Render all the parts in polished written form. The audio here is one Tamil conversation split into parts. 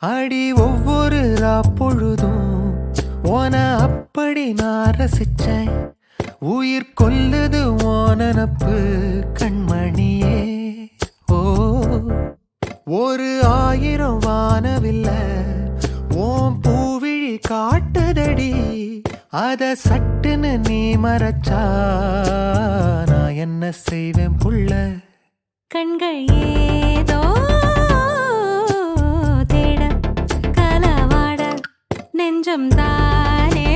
அடி ஒவ்வொரு பொழுதும் ஓன அப்படி நான் ரசிச்சேன். உயிர் கொல்லுது ஓனப்பு கண்மணியே. ஓ ஒரு 1000 வானவில்ல ஓம் பூவிழி காட்டுதடி. அத சட்டுன்னு நீ மறைச்சா நான் என்ன செய்வேன் புள்ள. கண்கள் ஏதோ தேட கலவாட நெஞ்சம் தானே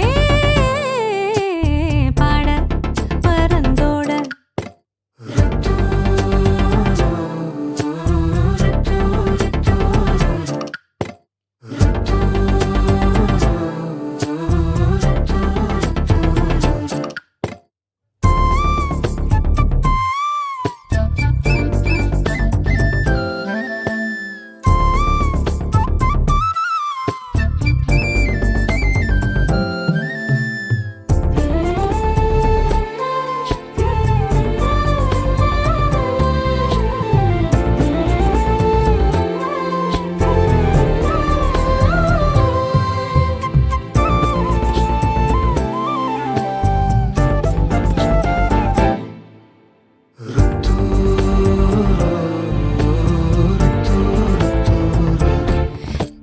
பாட பரந்தோட.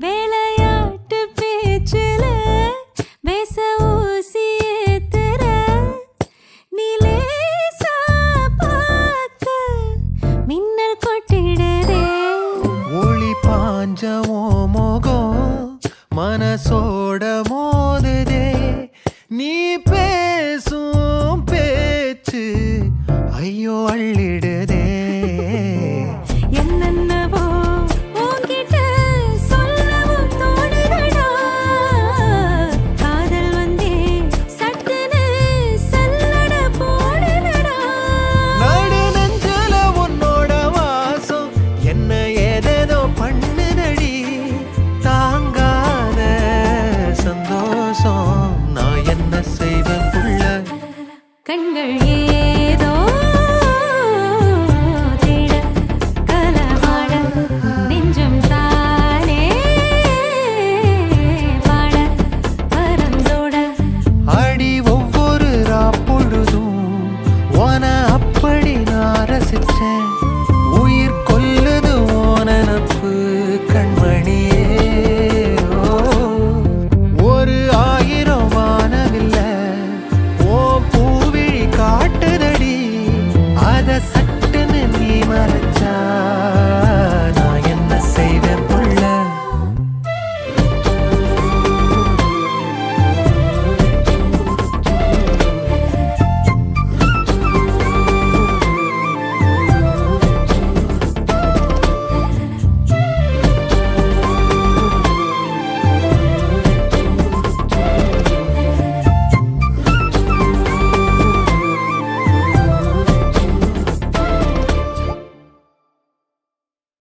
வேலையாட்டு பேச்சுல வேச ஊசி ஏத்துற நிலேசா பார்க்க மின்னல் கொட்டிடுதே. ஒளி பாஞ்சமோ மோகம் மனசோட மோதுதே. நீ பேசும் பேச்சு ஐயோ அள்ளிடு